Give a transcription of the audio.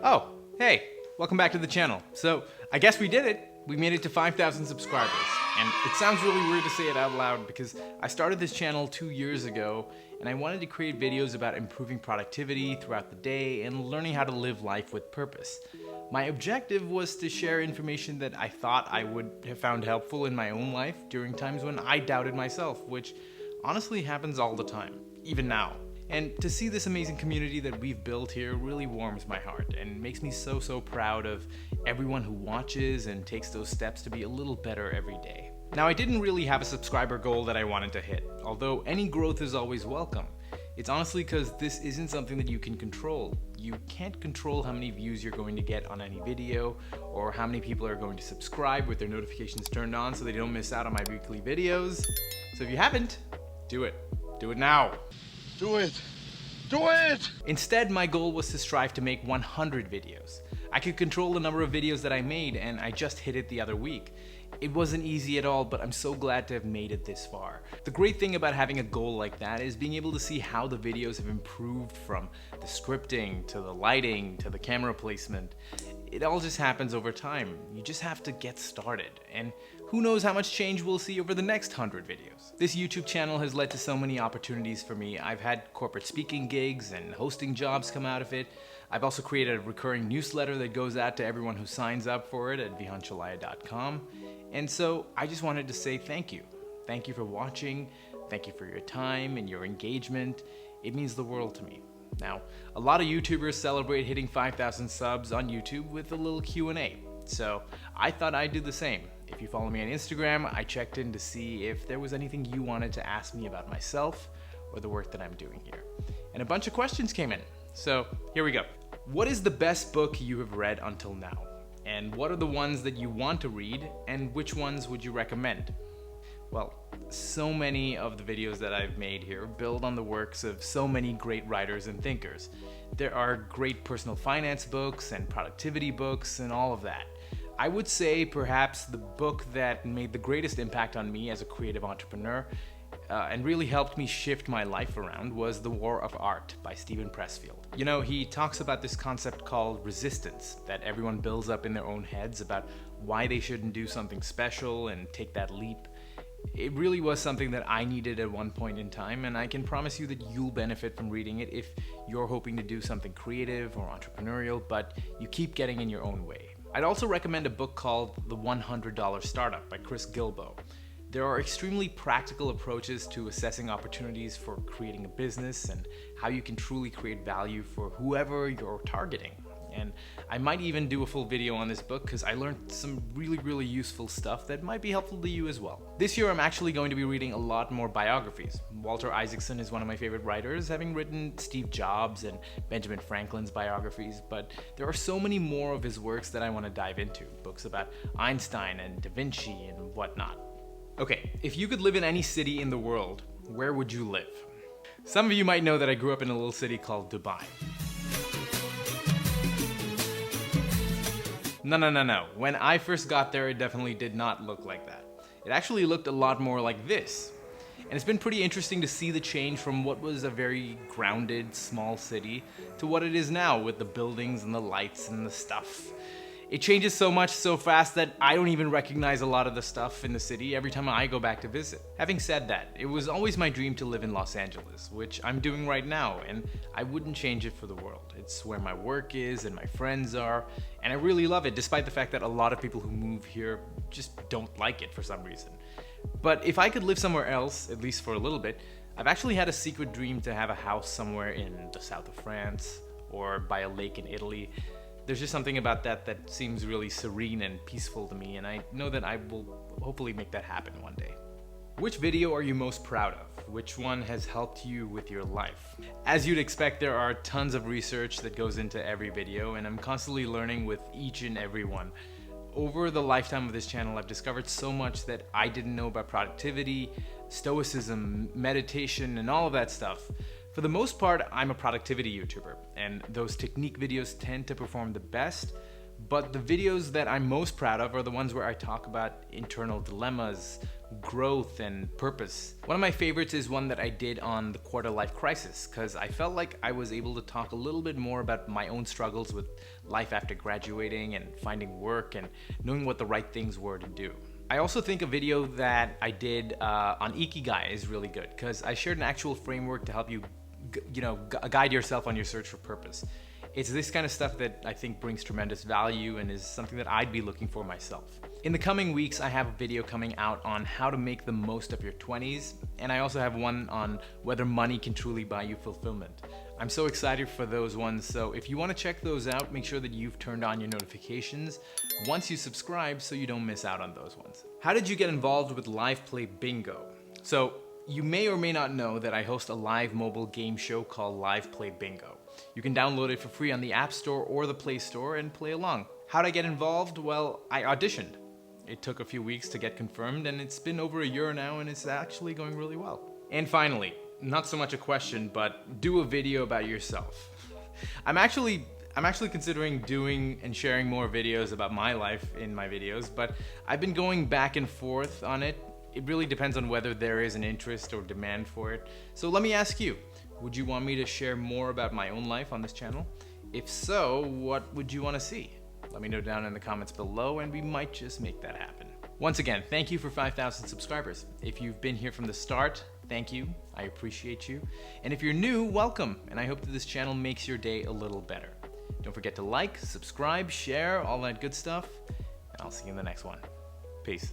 Oh, hey, welcome back to the channel. So, I guess we did it. We made it to 5,000 subscribers. And it sounds really weird to say it out loud because I started this channel 2 years ago and I wanted to create videos about improving productivity throughout the day and learning how to live life with purpose. My objective was to share information that I thought I would have found helpful in my own life during times when I doubted myself, which honestly happens all the time, even now. And to see this amazing community that we've built here really warms my heart and makes me so proud of everyone who watches and takes those steps to be a little better every day. Now, I didn't really have a subscriber goal that I wanted to hit, although any growth is always welcome. It's honestly because this isn't something that you can control. You can't control how many views you're going to get on any video or how many people are going to subscribe with their notifications turned on so they don't miss out on my weekly videos. So if you haven't, do it. Do it now. Do it! Do it! Instead, my goal was to strive to make 100 videos. I could control the number of videos that I made, and I just hit it the other week. It wasn't easy at all, but I'm so glad to have made it this far. The great thing about having a goal like that is being able to see how the videos have improved, from the scripting, to the lighting, to the camera placement. It all just happens over time. You just have to get started, and who knows how much change we'll see over the next 100 videos. This YouTube channel has led to so many opportunities for me. I've had corporate speaking gigs and hosting jobs come out of it. I've also created a recurring newsletter that goes out to everyone who signs up for it at vihanchelliah.com. And so I just wanted to say thank you. Thank you for watching. Thank you for your time and your engagement. It means the world to me. Now, a lot of YouTubers celebrate hitting 5,000 subs on YouTube with a little Q&A. So I thought I'd do the same. If you follow me on Instagram, I checked in to see if there was anything you wanted to ask me about myself or the work that I'm doing here. And a bunch of questions came in. So here we go. What is the best book you have read until now? And what are the ones that you want to read, and which ones would you recommend? Well, so many of the videos that I've made here build on the works of so many great writers and thinkers. There are great personal finance books and productivity books and all of that. I would say perhaps the book that made the greatest impact on me as a creative entrepreneur and really helped me shift my life around was The War of Art by Steven Pressfield. You know, he talks about this concept called resistance that everyone builds up in their own heads about why they shouldn't do something special and take that leap. It really was something that I needed at one point in time, and I can promise you that you'll benefit from reading it if you're hoping to do something creative or entrepreneurial, but you keep getting in your own way. I'd also recommend a book called The $100 Startup by Chris Guillebeau. There are extremely practical approaches to assessing opportunities for creating a business and how you can truly create value for whoever you're targeting. And I might even do a full video on this book because I learned some really useful stuff that might be helpful to you as well. This year I'm actually going to be reading a lot more biographies. Walter Isaacson is one of my favorite writers, having written Steve Jobs and Benjamin Franklin's biographies, but there are so many more of his works that I want to dive into. Books about Einstein and Da Vinci and whatnot. Okay, if you could live in any city in the world, where would you live? Some of you might know that I grew up in a little city called Dubai. No. When I first got there, it definitely did not look like that. It actually looked a lot more like this. And it's been pretty interesting to see the change from what was a very grounded, small city to what it is now with the buildings and the lights and the stuff. It changes so much so fast that I don't even recognize a lot of the stuff in the city every time I go back to visit. Having said that, it was always my dream to live in Los Angeles, which I'm doing right now, and I wouldn't change it for the world. It's where my work is and my friends are, and I really love it, despite the fact that a lot of people who move here just don't like it for some reason. But if I could live somewhere else, at least for a little bit, I've actually had a secret dream to have a house somewhere in the south of France or by a lake in Italy. There's just something about that seems really serene and peaceful to me, and I know that I will hopefully make that happen one day. Which video are you most proud of? Which one has helped you with your life? As you'd expect, there are tons of research that goes into every video, and I'm constantly learning with each and every one. Over the lifetime of this channel, I've discovered so much that I didn't know about productivity, stoicism, meditation, and all of that stuff. For the most part, I'm a productivity YouTuber, and those technique videos tend to perform the best, But the videos that I'm most proud of are the ones where I talk about internal dilemmas, growth, and purpose. One of my favorites is one that I did on the quarter life crisis, because I felt like I was able to talk a little bit more about my own struggles with life after graduating and finding work and knowing what the right things were to do. I also think a video that I did on Ikigai is really good, because I shared an actual framework to help you, guide yourself on your search for purpose. It's this kind of stuff that I think brings tremendous value and is something that I'd be looking for myself. In the coming weeks, I have a video coming out on how to make the most of your 20s, and I also have one on whether money can truly buy you fulfillment. I'm so excited for those ones, so if you want to check those out, make sure that you've turned on your notifications once you subscribe so you don't miss out on those ones. How did you get involved with Live Play Bingo? So, you may or may not know that I host a live mobile game show called Live Play Bingo. You can download it for free on the App Store or the Play Store and play along. How'd I get involved? Well, I auditioned. It took a few weeks to get confirmed, and it's been over a year now, and it's actually going really well. And finally, not so much a question, but do a video about yourself. I'm actually considering doing and sharing more videos about my life in my videos, but I've been going back and forth on it. It really depends on whether there is an interest or demand for it. So let me ask you, would you want me to share more about my own life on this channel? If so, what would you want to see? Let me know down in the comments below, and we might just make that happen. Once again, thank you for 5,000 subscribers. If you've been here from the start, thank you. I appreciate you. And if you're new, welcome. And I hope that this channel makes your day a little better. Don't forget to like, subscribe, share, all that good stuff. And I'll see you in the next one. Peace.